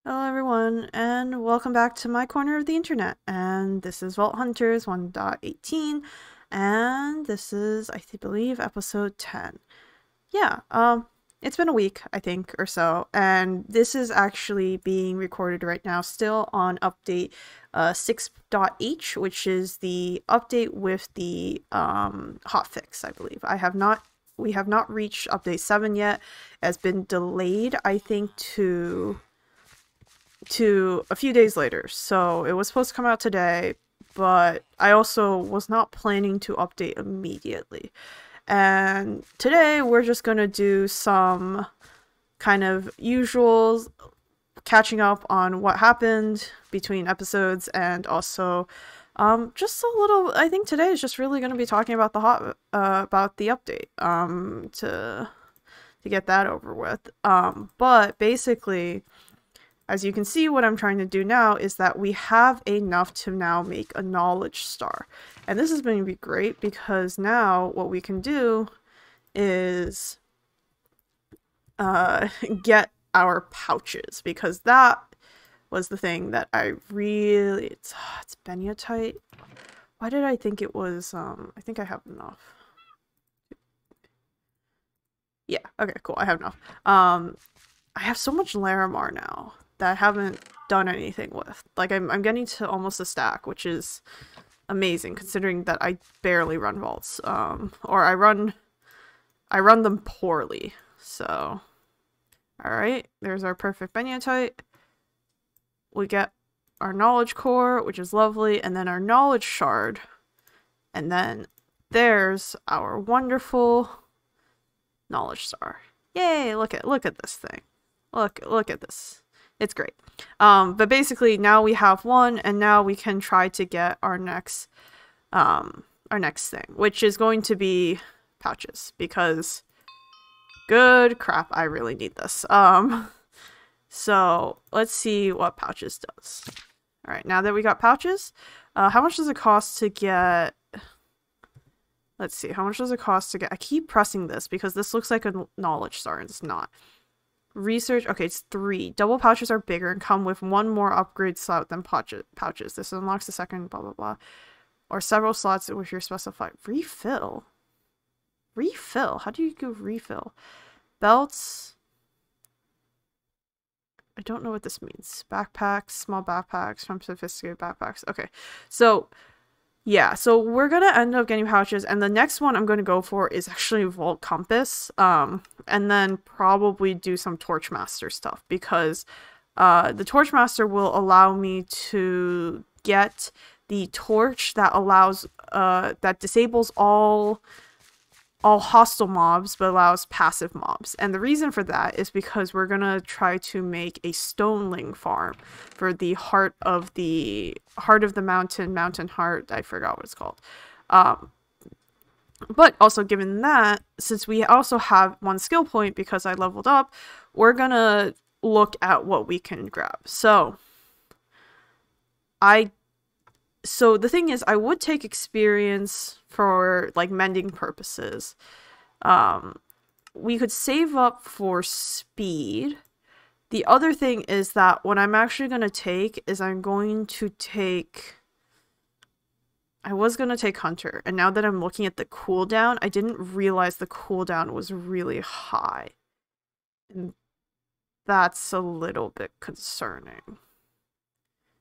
Hello everyone, and welcome back to my corner of the internet. And this is Vault Hunters 1.18, and this is, believe, episode 10. Yeah, it's been a week, I think, or so, and this is actually being recorded right now, still on update 6.h, which is the update with the hotfix, I believe. We have not reached update 7 yet. It has been delayed, I think, to a few days later. So it was supposed to come out today, but I also was not planning to update immediately. And today we're just gonna do some kind of usual catching up on what happened between episodes, and also just a little. I think today is just really gonna be talking about about the update to get that over with. But basically, as you can see, what I'm trying to do now is that we have enough to now make a knowledge star. And this is going to be great because now what we can do is get our pouches, because that was the thing that I really... It's beniotite. Why did I think it was... I think I have enough. Yeah, okay, cool, I have enough. I have so much Larimar now that I haven't done anything with. Like, I'm getting to almost a stack, which is amazing considering that I barely run vaults. Or I run them poorly. So, alright, there's our perfect beniotite. We get our knowledge core, which is lovely, and then our knowledge shard. And then there's our wonderful knowledge star. Yay, look at this thing. Look at this. It's great. But basically now we have one, and now we can try to get our next thing, which is going to be pouches, because good crap, I really need this. So let's see what pouches does. All right, now that we got pouches, how much does it cost to get... Let's see, how much does it cost to get... I keep pressing this because this looks like a knowledge star and it's not. Research, okay, it's 3. Double pouches are bigger and come with 1 more upgrade slot than pouches. This unlocks the second blah blah blah. Or several slots with your specified. Refill? Refill? How do you go refill? Belts? I don't know what this means. Backpacks, small backpacks from sophisticated backpacks. Okay, so yeah, so we're gonna end up getting pouches, and the next one I'm gonna go for is actually Vault Compass, and then probably do some Torchmaster stuff, because the Torchmaster will allow me to get the torch that allows that disables all hostile mobs but allows passive mobs. And the reason for that is because we're gonna try to make a stoneling farm for the heart of the mountain heart. I forgot what it's called. But also, given that, since we also have 1 skill point because I leveled up, we're gonna look at what we can grab. So the thing is, I would take experience for, like, mending purposes. We could save up for speed. The other thing is that what I'm actually going to take is I was going to take Hunter, and now that I'm looking at the cooldown, I didn't realize the cooldown was really high. And that's a little bit concerning.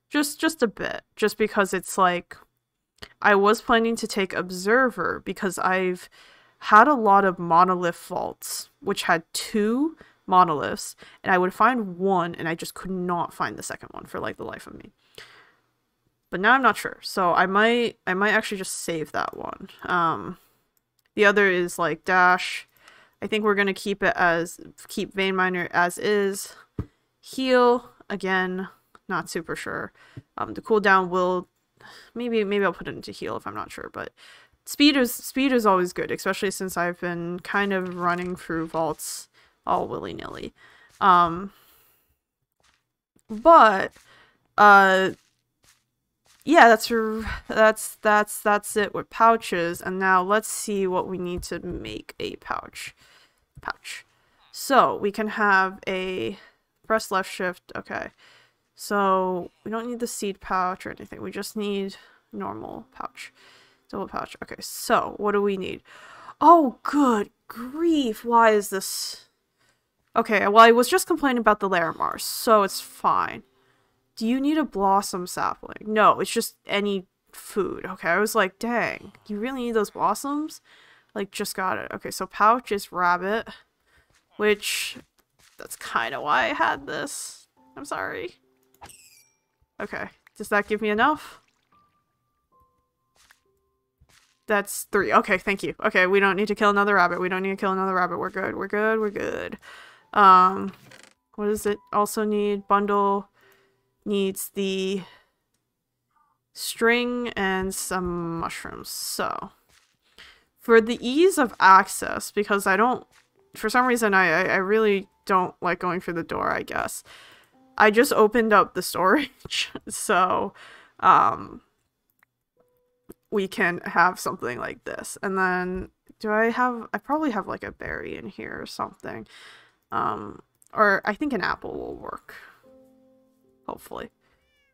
Just a bit. Just because it's like... I was planning to take Observer because I've had a lot of monolith vaults, which had 2 monoliths, and I would find 1, and I just could not find the second one for, like, the life of me. But now I'm not sure, so I might actually just save that one. The other is, like, Dash. I think we're gonna keep Vein Miner as is. Heal, again, not super sure. The cooldown will... Maybe I'll put it into heal if I'm not sure, but speed is always good, especially since I've been kind of running through vaults all willy-nilly. But yeah, that's it with pouches, and now let's see what we need to make a pouch. So we can have a press left shift. Okay. So we don't need the seed pouch or anything. We just need normal pouch. Double pouch. Okay, so what do we need? Oh, good grief. Why is this? Okay, well, I was just complaining about the Larimar, so it's fine. Do you need a blossom sapling? No, it's just any food. Okay, I was like, dang, you really need those blossoms? Like, just got it. Okay, so pouch is rabbit, which that's kind of why I had this. I'm sorry. Okay, does that give me enough? That's 3. Okay, thank you. Okay, we don't need to kill another rabbit. We don't need to kill another rabbit. We're good. We're good. We're good. What does it also need? Bundle needs the string and some mushrooms. So, for the ease of access, because I don't, for some reason, I really don't like going through the door, I guess. I just opened up the storage. So, we can have something like this. And then, I probably have like a berry in here or something. Or I think an apple will work. Hopefully.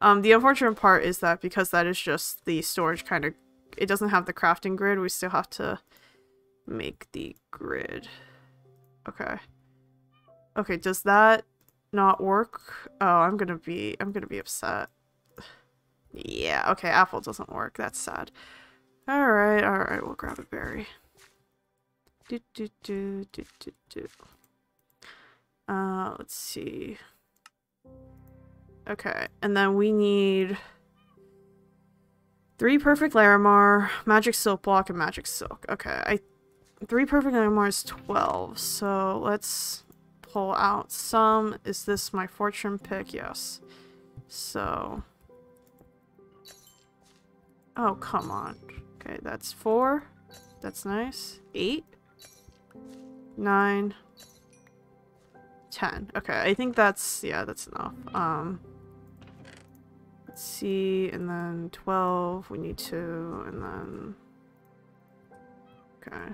The unfortunate part is that because that is just the storage kind of, it doesn't have the crafting grid, we still have to make the grid. Okay. Okay, does that not work? Oh, I'm gonna be upset. Yeah, okay, apple doesn't work. That's sad. Alright, we'll grab a berry. Let's see. Okay, and then we need 3 perfect Larimar, magic silk block, and magic silk. Okay, 3 perfect Larimar is 12, so let's pull out some. Is this my fortune pick? Yes. So... oh, come on. Okay, that's 4. That's nice. 8. 9. 10. Okay, I think that's, yeah, that's enough. Let's see, and then 12, we need 2, and then... okay.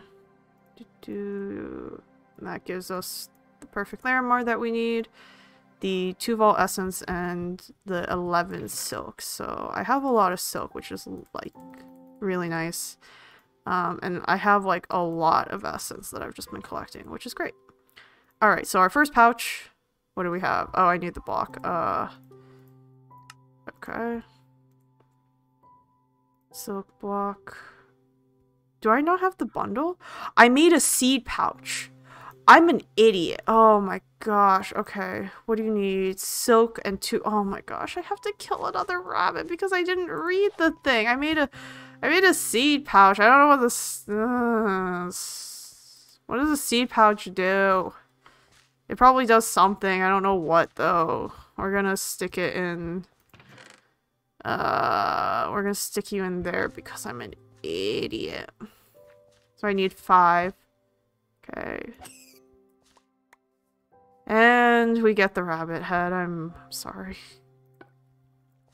And that gives us the perfect Larimar that we need, the 2 Vault Essence, and the 11 Silk. So I have a lot of Silk, which is, like, really nice. And I have, like, a lot of Essence that I've just been collecting, which is great. Alright, so our first pouch, what do we have? Oh, I need the block. Okay. Silk block. Do I not have the bundle? I made a seed pouch. I'm an idiot. Oh my gosh. Okay. What do you need? Silk and 2. Oh my gosh. I have to kill another rabbit because I didn't read the thing. I made a seed pouch. I don't know what this what does a seed pouch do? It probably does something. I don't know what though. We're gonna stick it in. We're gonna stick you in there because I'm an idiot. So I need 5. Okay. And we get the rabbit head. I'm sorry.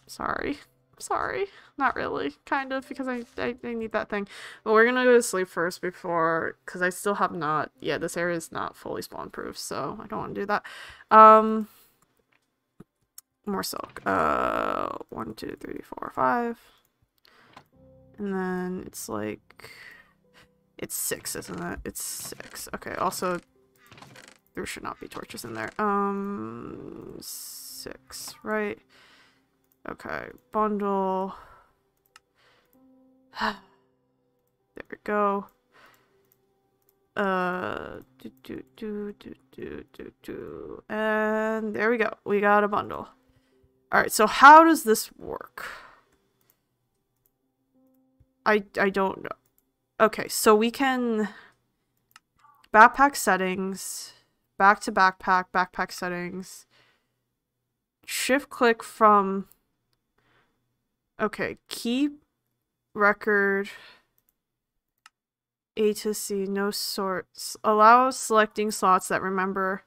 Sorry. Sorry. Not really. Kind of, because I need that thing. But we're gonna go to sleep first before, because I still have not, yeah, this area is not fully spawn proof, so I don't want to do that. More silk. 1, 2, 3, 4, 5. And then it's like, it's 6, isn't it? It's 6. Okay, also, there should not be torches in there. 6, right? Okay, bundle. There we go. And there we go. We got a bundle. Alright, so how does this work? I don't know. Okay, so we can backpack settings, back to backpack settings, shift click from, okay, keep record, A to C, no sorts, allow selecting slots that remember,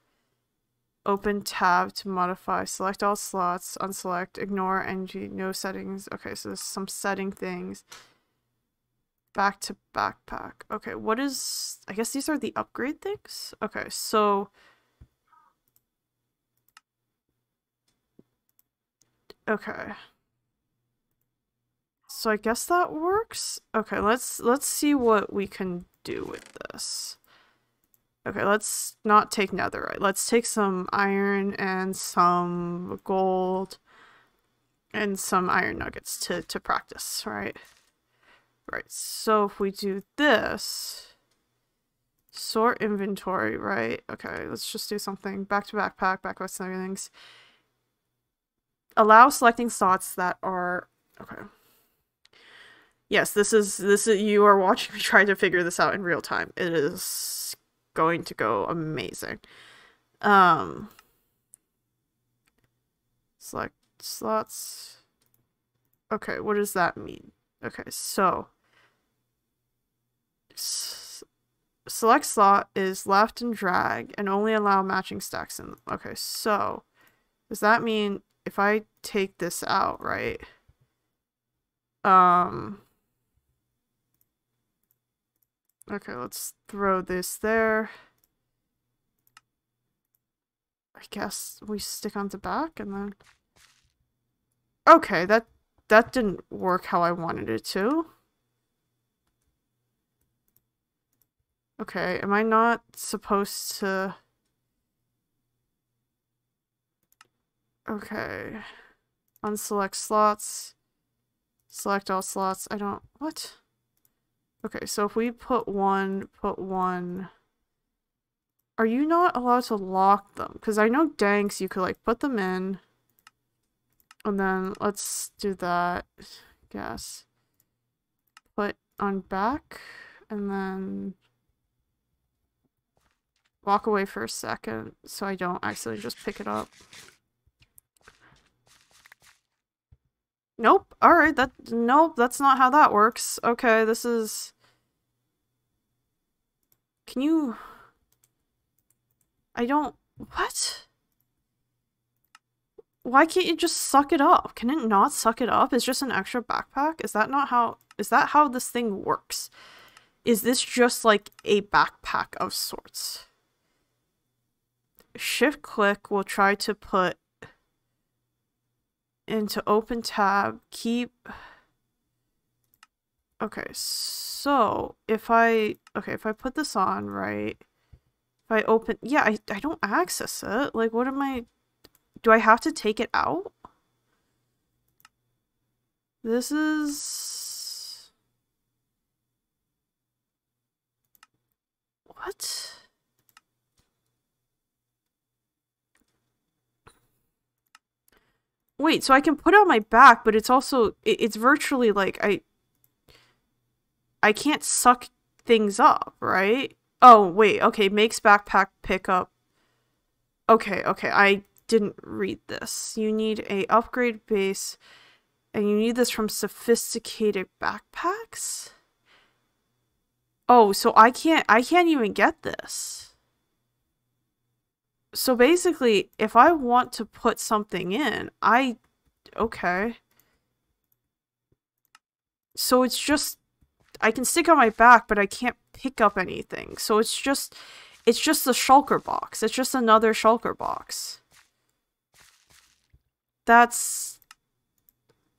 open tab to modify, select all slots, unselect, ignore NG, no settings. Okay, so there's some setting things. Back to backpack. Okay, what is... I guess these are the upgrade things? Okay, so... Okay. So I guess that works. Okay, let's see what we can do with this. Okay, let's not take netherite. Let's take some iron and some gold and some iron nuggets to practice, right? Right, so if we do this, sort inventory, right? Okay, let's just do something. Back to backpack, backwards and everything's. Allow selecting slots that are, okay. Yes, this is, you are watching me try to figure this out in real time. It is going to go amazing. Select slots. Okay, what does that mean? Okay, so select slot is left and drag and only allow matching stacks in. Okay, so does that mean if I take this out, right? Okay, let's throw this there. I guess we stick on the back and then. Okay, that didn't work how I wanted it to. Okay, am I not supposed to? Okay. Unselect slots. Select all slots. I don't... What? Okay, so if we put one... Are you not allowed to lock them? Because I know danks you could, like, put them in. And then let's do that. Guess. Put on back. And then... walk away for a second so I don't accidentally just pick it up. Nope. Alright, nope, that's not how that works. Okay, this is... Can you... I don't... What? Why can't you just suck it up? Can it not suck it up? It's just an extra backpack? Is that not how... Is that how this thing works? Is this just like a backpack of sorts? Shift click will try to put into open tab, keep... Okay, so if I put this on, right? If I open, yeah, I don't access it. Like, what am I, do I have to take it out? This is... What? Wait, so I can put it on my back, but it's also, it's virtually like, I can't suck things up, right? Oh, wait, okay, makes backpack pickup. Okay, I didn't read this. You need a upgrade base, and you need this from sophisticated backpacks? Oh, so I can't even get this. So basically, if I want to put something in, okay. So it's just, I can stick on my back, but I can't pick up anything. So it's just the shulker box. It's just another shulker box. That's...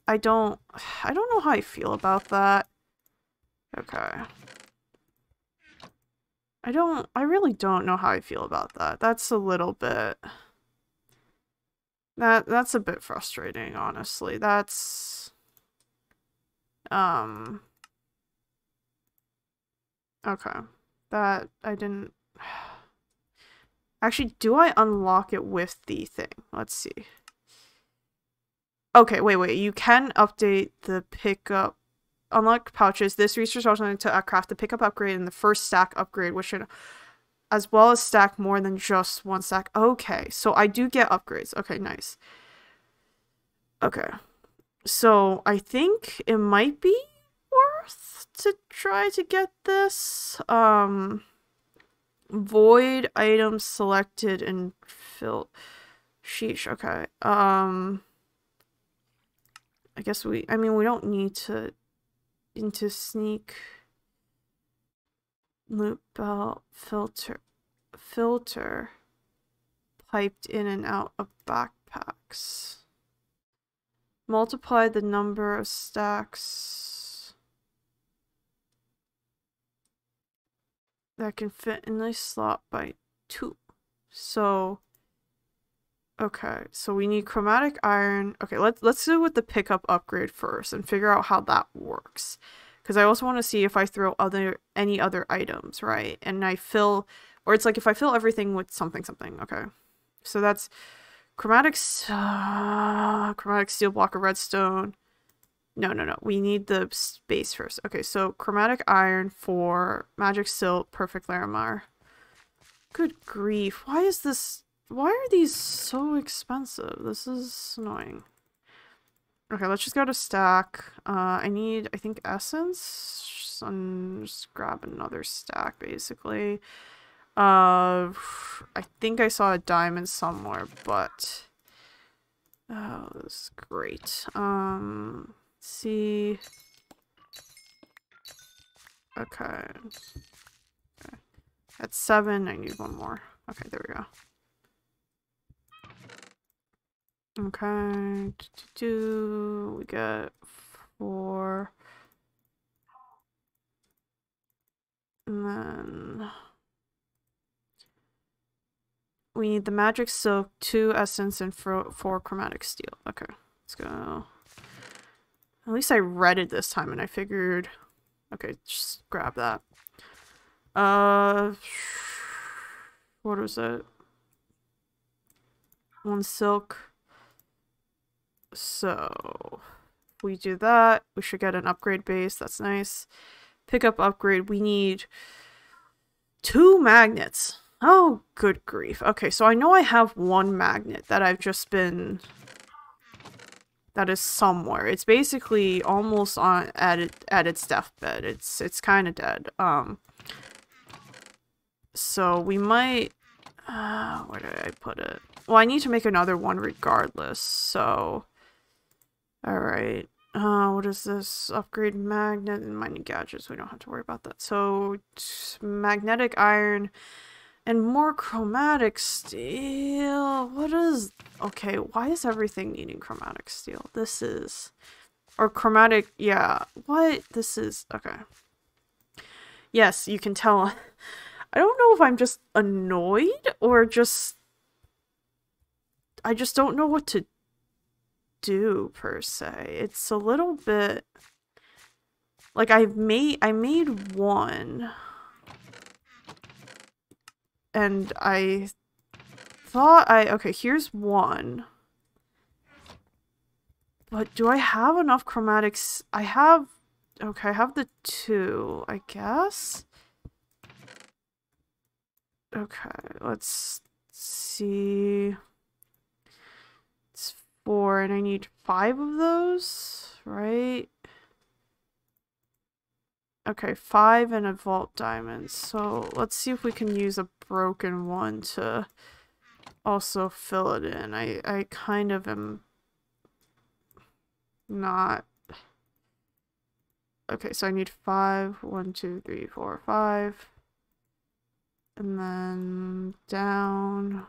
I don't know how I feel about that. Okay. I really don't know how I feel about that. That's a little bit... That's a bit frustrating, honestly. That's... Okay. That, I didn't... Actually, do I unlock it with the thing? Let's see. Okay, wait. You can update the pickup. Unlock pouches. This research also to craft the pickup upgrade and the first stack upgrade, which should, as well as stack more than just one stack. Okay, so I do get upgrades. Okay, nice. Okay. So I think it might be worth to try to get this. Void items selected and filled. Sheesh, okay. I guess we don't need to into sneak loop belt filter piped in and out of backpacks. Multiply the number of stacks that can fit in this slot by 2. So, okay, so we need chromatic iron. Okay, let's do with the pickup upgrade first and figure out how that works. Because I also want to see if I throw any other items, right? And I fill, or it's like if I fill everything with something. Okay, so that's chromatic steel block of redstone. No. We need the space first. Okay, so chromatic iron for magic silt, perfect Larimar. Good grief. Why are these so expensive? This is annoying. Okay, let's just go to stack. I need, I think, essence. Just grab another stack, basically. I think I saw a diamond somewhere, but... Oh, this is great. See... Okay. At 7, I need one more. Okay, there we go. Okay, we get 4. And then we need the magic silk, 2 essence, and 4 chromatic steel. Okay, let's go. At least I read it this time and I figured, okay, just grab that. What was it? 1 silk. So, if we do that, we should get an upgrade base. That's nice. Pickup upgrade. We need 2 magnets. Oh, good grief. Okay, so I know I have 1 magnet that I've just been... That is somewhere. It's basically almost at its deathbed. It's kind of dead. So we might... where did I put it? Well, I need to make another one regardless, so... Alright. What is this? Upgrade magnet and mining gadgets. We don't have to worry about that. So, magnetic iron and more chromatic steel. What is... Okay, why is everything needing chromatic steel? This is... Or chromatic... Yeah. What? This is... Okay. Yes, you can tell... I don't know if I'm just annoyed or just... I just don't know what to do per se. It's a little bit like I made one and I thought okay, here's one, but do I have enough chromatics? I have the 2, I guess. Okay, let's see. 4, and I need 5 of those, right? Okay, 5 and a vault diamond. So let's see if we can use a broken one to also fill it in. I kind of am not... Okay, so I need 5. 1, 2, 3, 4, 5. And then down.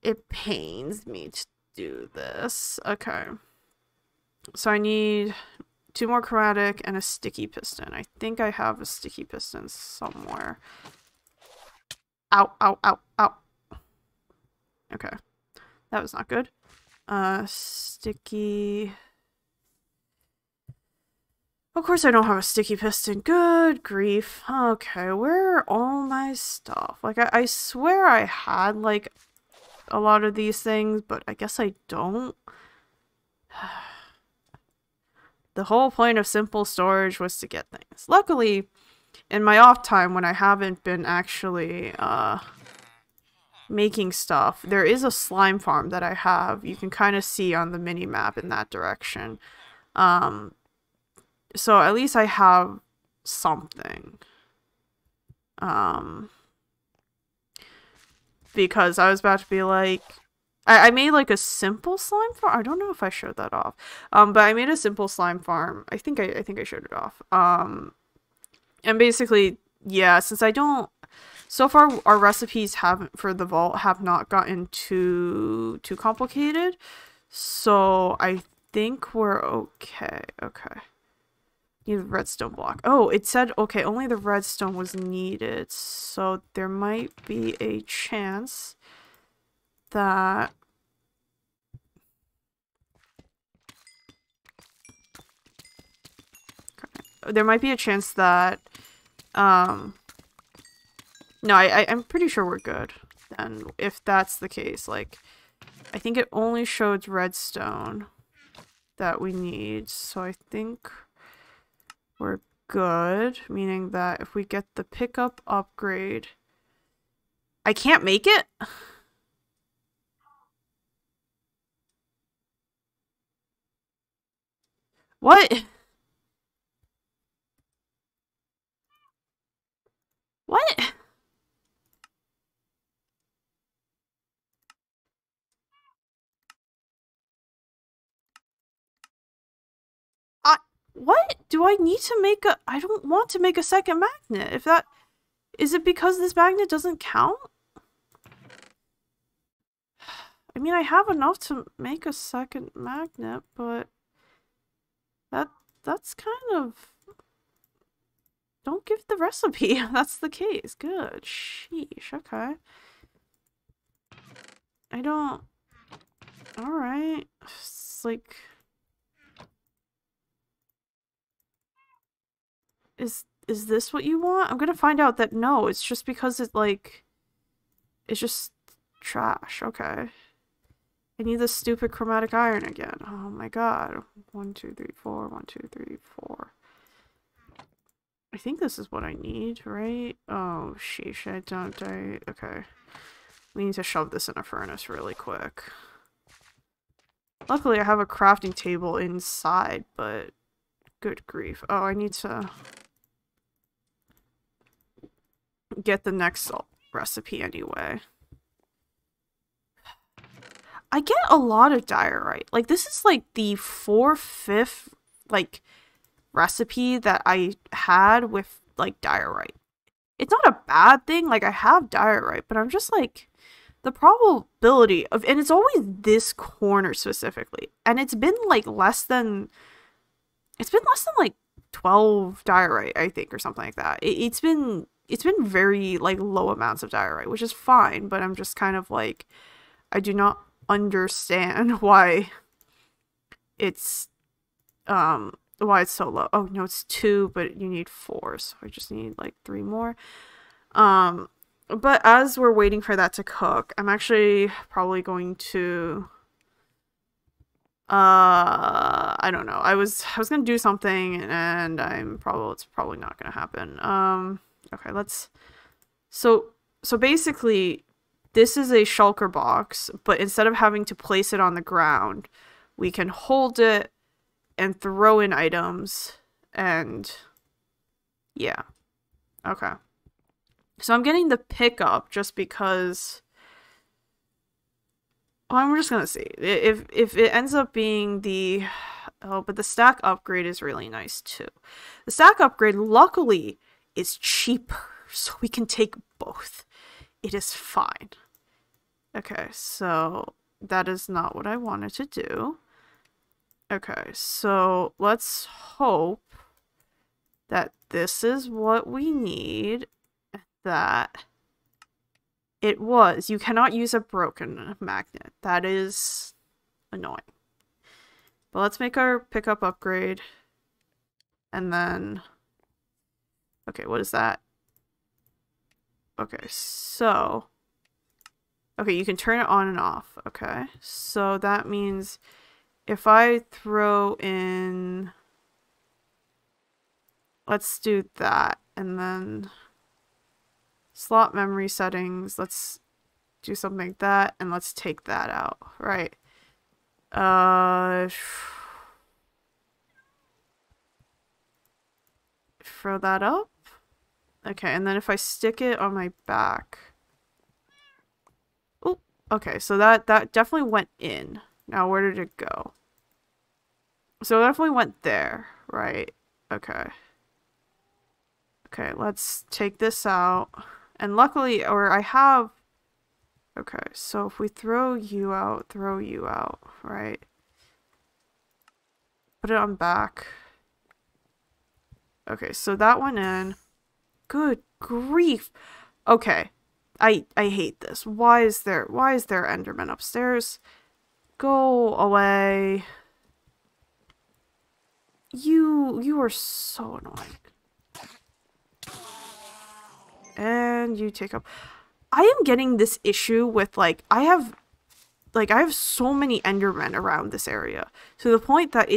It pains me to do this. Okay. So I need 2 more chromatic and a sticky piston. I think I have a sticky piston somewhere. Ow, ow, ow, ow. Okay. That was not good. Sticky... Of course I don't have a sticky piston. Good grief. Okay, where are all my stuff? Like, I swear I had, like, a lot of these things, but I guess I don't. The whole point of simple storage was to get things. Luckily, in my off time when I haven't been actually making stuff, there is a slime farm that I have. You can kind of see on the mini map in that direction. So at least I have something. Because I was about to be like, I made like a simple slime farm. I don't know if I showed that off. But I made a simple slime farm. I think I showed it off. And basically, yeah, since I don't, so far our recipes haven't for the vault have not gotten too complicated. So I think we're okay. Okay. Need a redstone block. Oh, it said, okay, only the redstone was needed. So there might be a chance that... There might be a chance that... No, I'm pretty sure we're good. Then, if that's the case, like... I think it only showed redstone that we need. So I think we're good. Meaning that if we get the pickup upgrade... I can't make it? What? What? I, what? Do I need to make a... I don't want to make a second magnet. If that... Is it because this magnet doesn't count? I mean, I have enough to make a second magnet, but... That's kind of... Don't give the recipe. That's the case. Good. Sheesh. Okay. I don't... Alright. It's like... Is this what you want? I'm gonna find out that no, it's just because it, like... It's just trash. Okay. I need this stupid chromatic iron again. Oh my god. 1, 2, 3, 4. 1, 2, 3, 4. I think this is what I need, right? Oh, sheesh. Okay. We need to shove this in a furnace really quick. Luckily, I have a crafting table inside, but... Good grief. Oh, I need to... get the next recipe anyway. I get a lot of diorite. Like, this is like the 4/5, like, recipe that I had with, like, diorite. It's not a bad thing. Like, I have diorite, but I'm just like... The probability of... And it's always this corner specifically. And it's been, like, less than... It's been less than, like, 12 diorite, I think, or something like that. It's been very, like, low amounts of diorite, which is fine, but I'm just kind of like... I do not understand why it's so low. Oh no, it's 2, but you need 4, so I just need like 3 more. But as we're waiting for that to cook, I'm actually probably going to I don't know. I was gonna do something and it's probably not gonna happen. Okay, so basically this is a shulker box, but instead of having to place it on the ground, we can hold it and throw in items, and yeah. Okay. So I'm getting the pickup just because... Well, I'm just gonna see. If it ends up being the... Oh, but the stack upgrade is really nice too. The stack upgrade, luckily, is cheaper, so we can take both. It is fine. Okay, so that is not what I wanted to do. Okay, so let's hope that this is what we need. That it was. You cannot use a broken magnet. That is annoying. But let's make our pickup upgrade. And then... Okay, what is that? Okay, so... Okay, you can turn it on and off. Okay, so that means if I throw in... Let's do that. And then... Slot memory settings. Let's do something like that. And let's take that out. Right. Throw that up. Okay, and then if I stick it on my back... Oh, okay, so that definitely went in. Now, where did it go? So it definitely went there, right? Okay. Okay, let's take this out. And luckily, or I have Okay, so if we throw you out, right? Put it on back. Okay, so that went in. Good grief. Okay. I hate this. Why is there Enderman upstairs? Go away. You are so annoying. And you take up. I am getting this issue with like I have so many Endermen around this area to the point that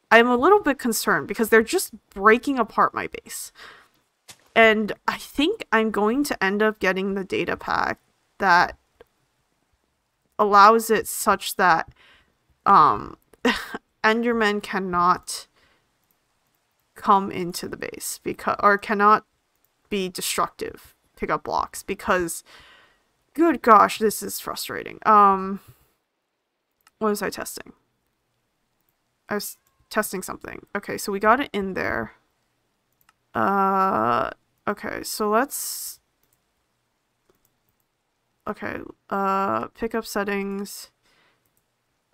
I'm a little bit concerned because they're just breaking apart my base. And I think I'm going to end up getting the data pack that allows it such that Endermen cannot come into the base or cannot be destructive, pick up blocks, because good gosh, this is frustrating. What was I testing? I was testing something. Okay, so we got it in there. Okay, so let's... Okay, pick up settings.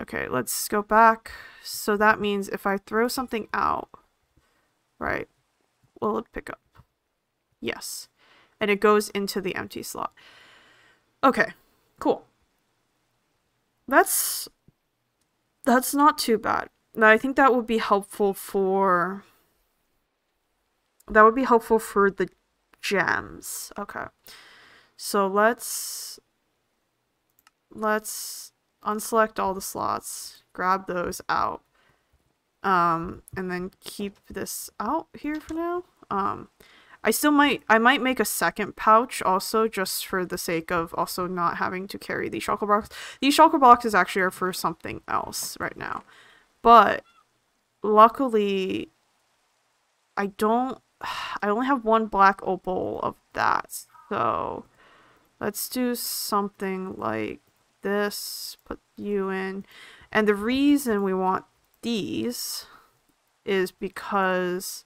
Okay, let's go back. So that means if I throw something out, right, will it pick up? Yes. And it goes into the empty slot. Okay, cool. That's not too bad. Now, I think that would be helpful for... That would be helpful for the gems. Okay. So let's unselect all the slots, grab those out, and then keep this out here for now. I might make a second pouch also, just for the sake of also not having to carry these shulker blocks. These shulker boxes actually are for something else right now, but luckily I only have one black opal of that, so let's do something like this, put you in. And the reason we want these is because...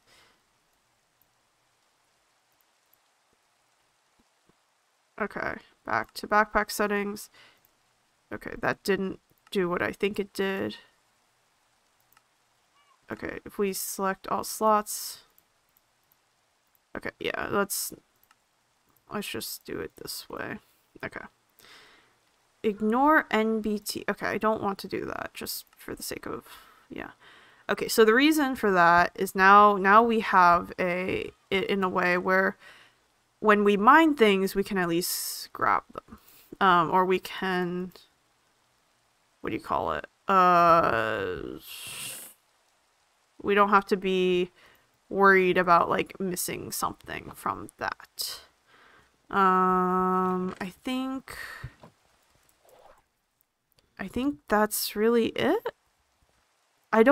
Okay, back to backpack settings. Okay, that didn't do what I think it did. Okay, if we select all slots... Okay, yeah, let's just do it this way. Okay. Ignore NBT. Okay, I don't want to do that, just for the sake of... Yeah. Okay, so the reason for that is now we have it in a way where when we mine things, we can at least grab them. Or we can... What do you call it? We don't have to be worried about, like, missing something from that. I think that's really it. I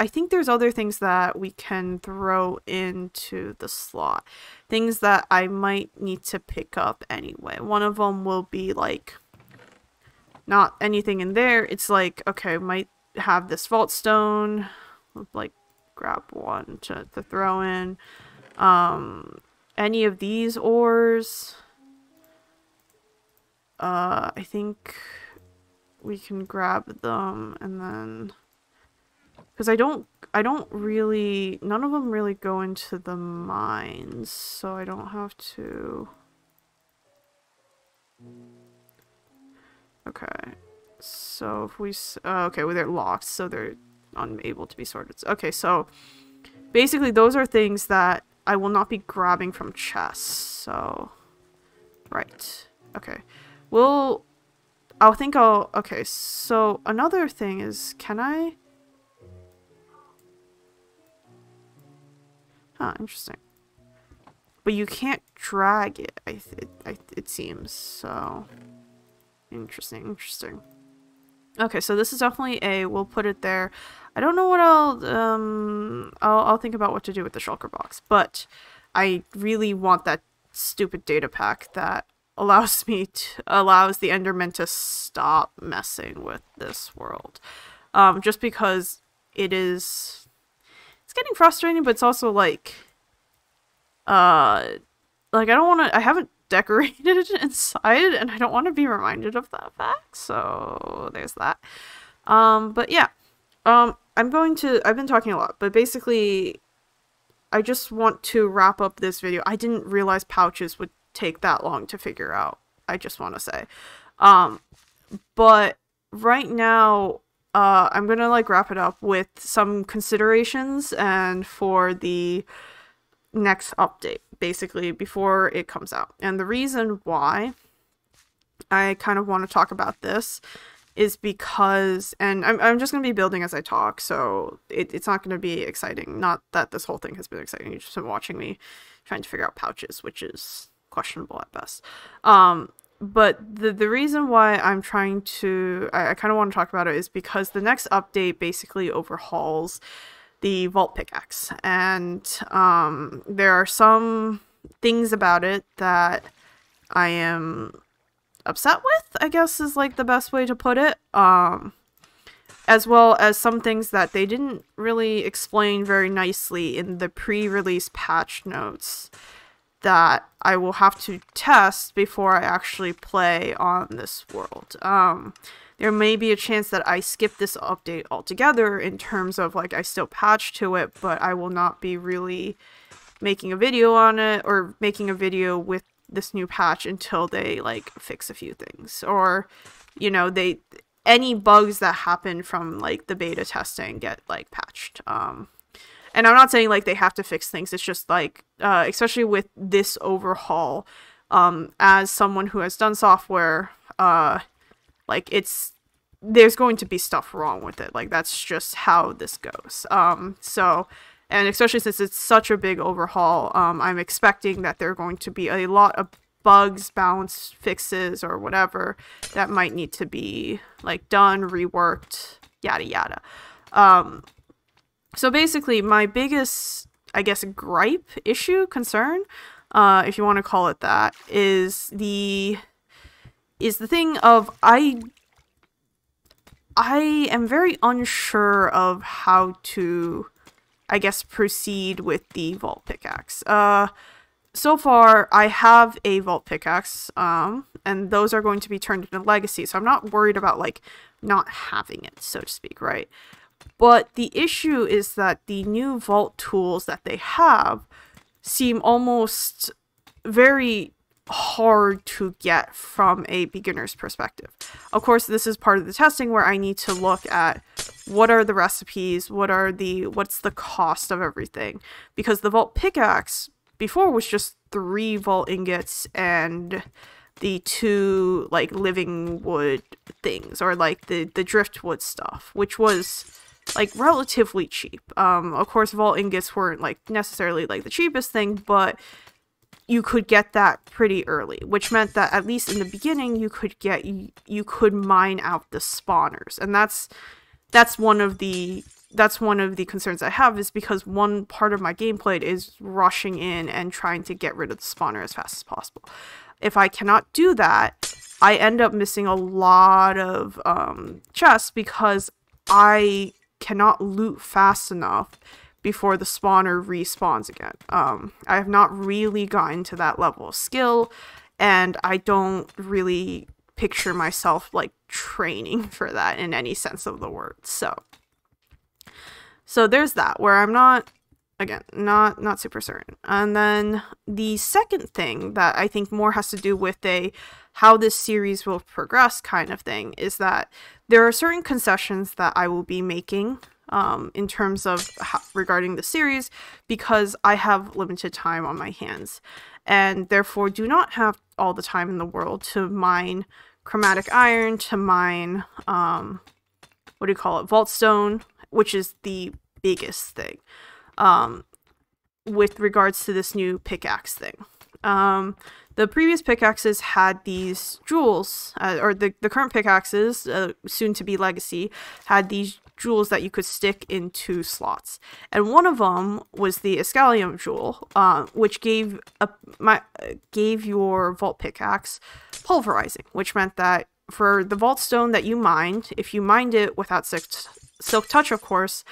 think there's other things that we can throw into the slot. Things that I might need to pick up anyway. One of them will be, like, not anything in there. It's like, okay, might have this vault stone. Like, grab one to throw in. Any of these ores. I think we can grab them, and then... Because I don't really... None of them really go into the mines, so I don't have to... Okay. So if we... okay, well, they're locked, so they're unable to be sorted. Okay, so... Basically, those are things that I will not be grabbing from chests, so... Right. Okay. Okay, so another thing is, can I... Huh, interesting. But you can't drag it, it seems, so... Interesting. Okay, so this is definitely we'll put it there. I don't know what I'll think about what to do with the shulker box, but I really want that stupid data pack that allows the Enderman to stop messing with this world. Just because it's getting frustrating, but it's also like I don't want to, decorated inside, and I don't want to be reminded of that fact, so there's that. But yeah, I've been talking a lot, but basically, I just want to wrap up this video. I didn't realize pouches would take that long to figure out, I just want to say. But right now, I'm gonna like wrap it up with some considerations and for the next update, basically, before it comes out. And the reason why I kind of want to talk about this is because, and I'm just going to be building as I talk, so it's not going to be exciting. Not that this whole thing has been exciting, you've just been watching me trying to figure out pouches, which is questionable at best. But the reason why I'm trying to, I kind of want to talk about it is because the next update basically overhauls the Vault Pickaxe, and there are some things about it that I am upset with, I guess is like the best way to put it, as well as some things that they didn't really explain very nicely in the pre-release patch notes that I will have to test before I actually play on this world. There may be a chance that I skip this update altogether in terms of like I still patch to it, but I will not be really making a video on it or making a video with this new patch until they like fix a few things, or you know, any bugs that happen from like the beta testing get like patched. And I'm not saying like they have to fix things, it's just like especially with this overhaul, as someone who has done software, like there's going to be stuff wrong with it, like that's just how this goes. So, and especially since it's such a big overhaul, I'm expecting that there are going to be a lot of bugs, balance fixes, or whatever that might need to be like done, reworked, yada yada. So basically, my biggest, I guess, gripe, issue, concern, if you want to call it that, is the thing of I am very unsure of how to, I guess, proceed with the Vault Pickaxe. So far, I have a Vault Pickaxe, and those are going to be turned into Legacy, so I'm not worried about, like, not having it, so to speak, right? But the issue is that the new Vault tools that they have seem almost very hard to get from a beginner's perspective. Of course, this is part of the testing where I need to look at what are the recipes, what's the cost of everything, because the Vault Pickaxe before was just 3 Vault ingots and the 2 like living wood things, or like the driftwood stuff, which was like relatively cheap. Of course, Vault ingots weren't like necessarily like the cheapest thing, but you could get that pretty early, which meant that at least in the beginning you could mine out the spawners, and that's one of the concerns I have, is because one part of my gameplay is rushing in and trying to get rid of the spawner as fast as possible. If I cannot do that, I end up missing a lot of chests because I cannot loot fast enough before the spawner respawns again. I have not really gotten to that level of skill, and I don't really picture myself like training for that in any sense of the word. So there's that, where I'm not super certain. And then the second thing that I think more has to do with how this series will progress kind of thing is that there are certain concessions that I will be making in terms of regarding the series, because I have limited time on my hands and therefore do not have all the time in the world to mine chromatic iron, to mine vault stone, which is the biggest thing with regards to this new pickaxe thing. The previous pickaxes had these jewels, or the current pickaxes, soon to be Legacy, had these jewels that you could stick into slots. And one of them was the Escalium jewel, which gave your vault pickaxe pulverizing, which meant that for the vault stone that you mined, if you mined it without silk touch, of course,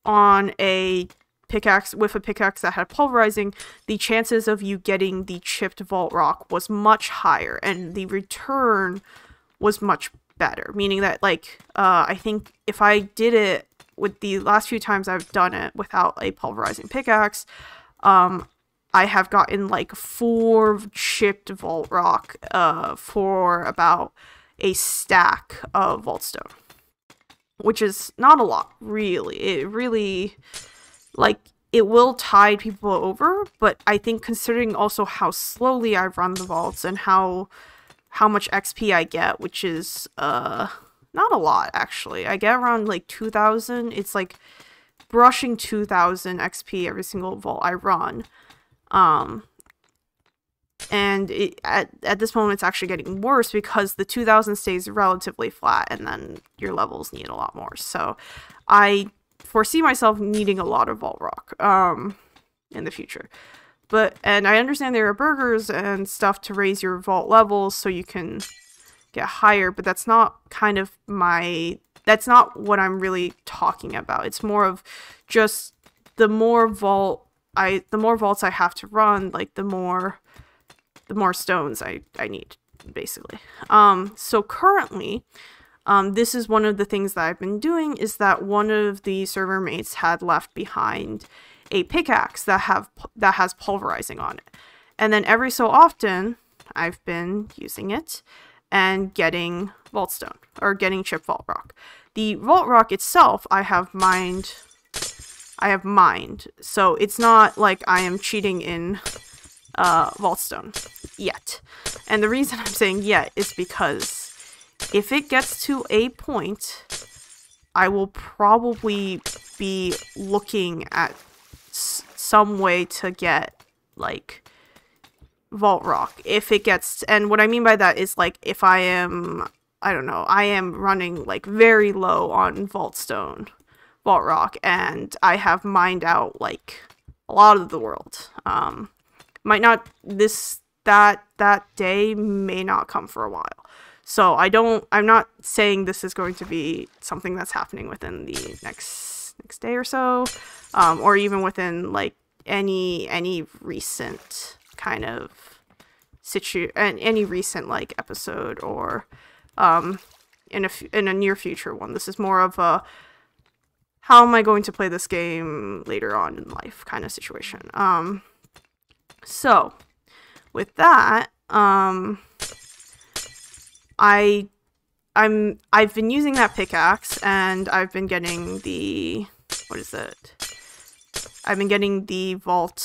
on a pickaxe with a pickaxe that had pulverizing, the chances of you getting the chipped vault rock was much higher, and the return was much better. Meaning that, like, I think if I did it with the last few times I've done it without a pulverizing pickaxe, I have gotten like 4 chipped vault rock for about a stack of vault stone, which is not a lot, really. It really, like, it will tide people over, but I think considering also how slowly I run the vaults and how much XP I get, which is not a lot, actually. I get around like 2,000. It's like brushing 2,000 XP every single vault I run. And at this moment, it's actually getting worse because the 2,000 stays relatively flat, and then your levels need a lot more. So I foresee myself needing a lot of vault rock in the future. And I understand there are burgers and stuff to raise your vault levels so you can get higher, but that's not that's not what I'm really talking about. It's more of just the more vaults I have to run, like the more stones I need, basically. So currently, this is one of the things that I've been doing, is that one of the server mates had left behind a pickaxe that has pulverizing on it. And then every so often, I've been using it and getting vault stone, or getting chip vault rock. The vault rock itself, I have mined. So it's not like I am cheating in vault stone yet. And the reason I'm saying yet is because if it gets to a point, I will probably be looking at some way to get, like, vault rock. If it gets, and what I mean by that is, like, if I am running, like, very low on vault rock, and I have mined out, like, a lot of the world. That day may not come for a while. So I'm not saying this is going to be something that's happening within the next day or so, or even within, like, any recent kind of any recent, like, episode, or in a near future one. This is more of a how am I going to play this game later on in life kind of situation. So with that, I've been using that pickaxe, and I've been getting the, I've been getting the vault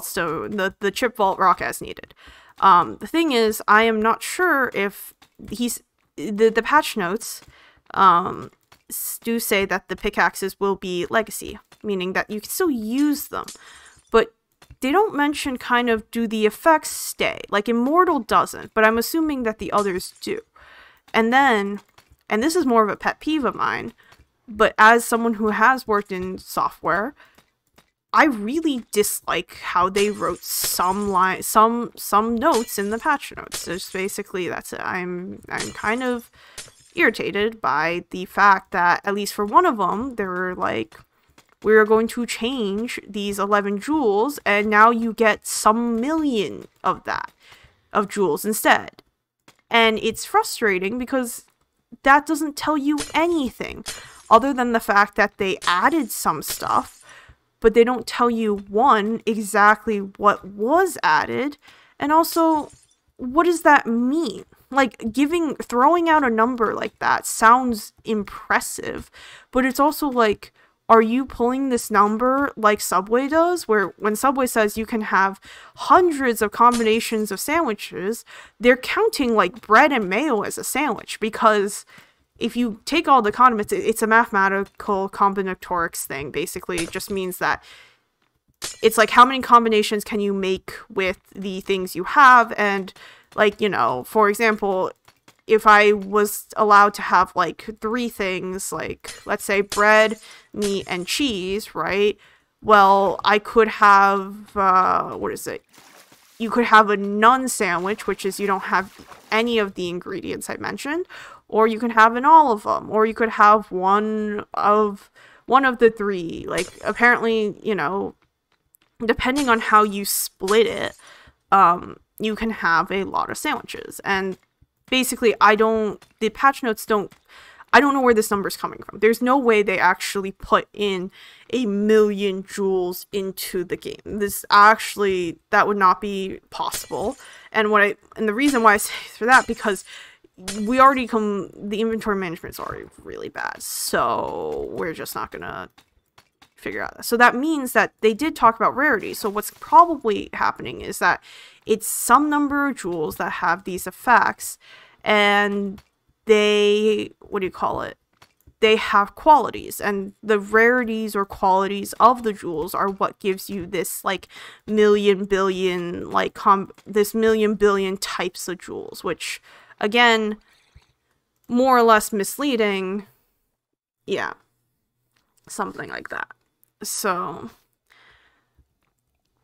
stone, the chip vault rock as needed. The thing is, I am not sure if the patch notes do say that the pickaxes will be legacy, meaning that you can still use them, but they don't mention kind of, do the effects stay? Like, Immortal doesn't, but I'm assuming that the others do. And this is more of a pet peeve of mine, but as someone who has worked in software, I really dislike how they wrote some notes in the patch notes. Just basically, that's it. I'm kind of irritated by the fact that, at least for one of them, they were like, we're going to change these 11 jewels, and now you get some million of jewels instead. And it's frustrating because that doesn't tell you anything other than the fact that they added some stuff, but they don't tell you, one, exactly what was added, and also, what does that mean? Like, throwing out a number like that sounds impressive, but it's also like, are you pulling this number like Subway does, where when Subway says you can have hundreds of combinations of sandwiches, they're counting, like, bread and mayo as a sandwich, because if you take all the condiments, it's a mathematical combinatorics thing. Basically, it just means that it's like, how many combinations can you make with the things you have, and, like, you know, for example, if I was allowed to have, like, 3 things, like, let's say bread, meat, and cheese, right? Well, I could have, you could have a none sandwich, which is you don't have any of the ingredients I mentioned, or you can have an all of them, or you could have one of one of the three. Like, apparently, you know, depending on how you split it, you can have a lot of sandwiches. And basically, the patch notes I don't know where this number is coming from. There's no way they actually put in 1,000,000 jewels into the game. That would not be possible. And the reason why I say for that, because the inventory management is already really bad. So we're just not gonna figure out that. So that means that they did talk about rarity. So what's probably happening is that it's some number of jewels that have these effects, and they have qualities, and the rarities or qualities of the jewels are what gives you this like million billion types of jewels, which again, more or less misleading. Yeah, something like that. So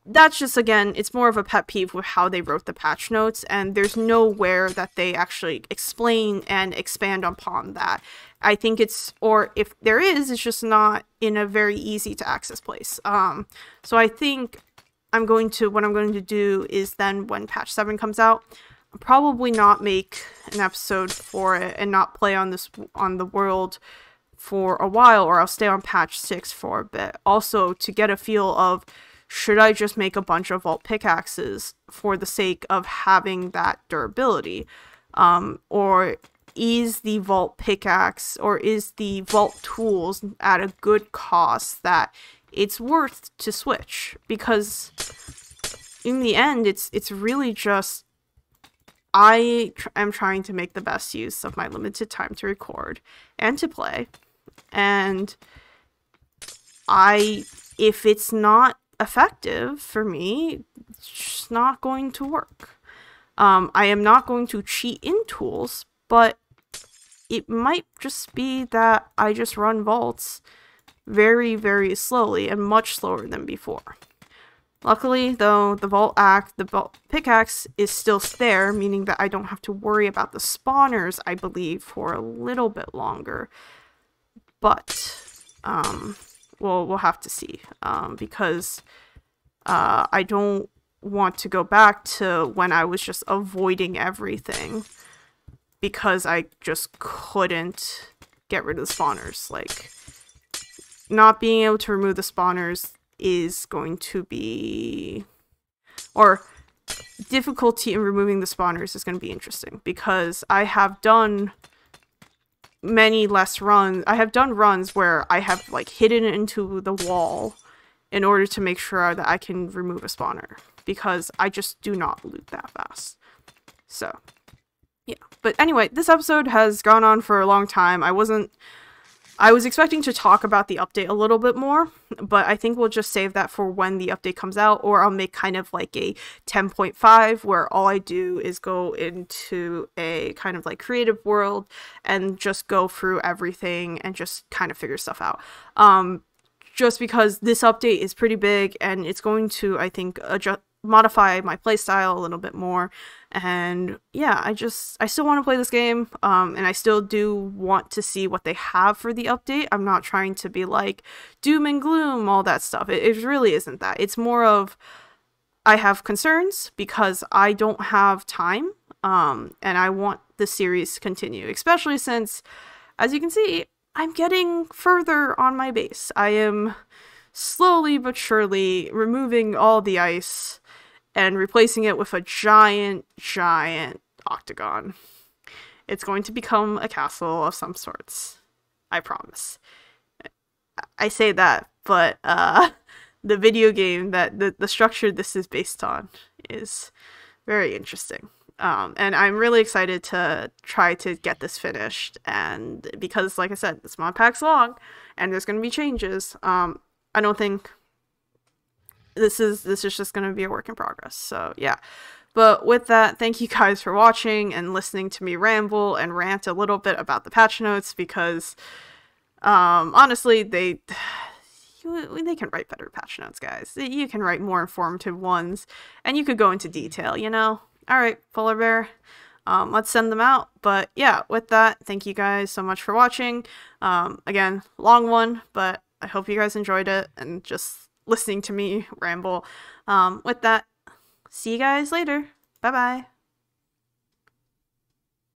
that's just, again, it's more of a pet peeve with how they wrote the patch notes, and there's nowhere that they actually explain and expand upon that. I think or if there is, it's just not in a very easy to access place. So I think what I'm going to do is then when patch 7 comes out, I'll probably not make an episode for it and not play on the world for a while, or I'll stay on patch 6 for a bit. Also, to get a feel of, should I just make a bunch of vault pickaxes for the sake of having that durability? Or is the vault pickaxe, or is the vault tools at a good cost that it's worth to switch? Because in the end, it's really just, I am trying to make the best use of my limited time to record and to play. And if it's not effective for me, it's just not going to work. I am not going to cheat in tools, but it might just be that I just run vaults very, very slowly, and much slower than before. Luckily, though, the vault pickaxe is still there, meaning that I don't have to worry about the spawners, I believe, for a little bit longer. But we'll have to see, because I don't want to go back to when I was just avoiding everything because I just couldn't get rid of the spawners. Like, not being able to remove the spawners is going to be, or difficulty in removing the spawners is going to be interesting, because I have done many less runs. I have done runs where I have like hidden into the wall in order to make sure that I can remove a spawner, because I just do not loot that fast. So yeah, but anyway, this episode has gone on for a long time. I was expecting to talk about the update a little bit more, but I think we'll just save that for when the update comes out, or I'll make kind of like a 10.5 where all I do is go into a kind of like creative world and just go through everything and just kind of figure stuff out. Just because this update is pretty big, and it's going to, I think, modify my playstyle a little bit more. And yeah, I still want to play this game, and I still do want to see what they have for the update. I'm not trying to be like doom and gloom, all that stuff. It really isn't that. It's more of, I have concerns because I don't have time, and I want the series to continue, especially since, as you can see, I'm getting further on my base. I am slowly but surely removing all the ice and replacing it with a giant octagon. It's going to become a castle of some sorts. I promise. I say that, but the video game that the structure this is based on is very interesting. And I'm really excited to try to get this finished, and because, like I said, this mod pack's long and there's going to be changes, I don't think this is just going to be a work in progress. So yeah, but with that, thank you guys for watching and listening to me ramble and rant a little bit about the patch notes, because honestly, they can write better patch notes, guys. You can write more informative ones, and you could go into detail, you know. All right, polar bear, let's send them out. But yeah, with that, thank you guys so much for watching. Again, long one, but I hope you guys enjoyed it and just listening to me ramble. With that, see you guys later. Bye bye.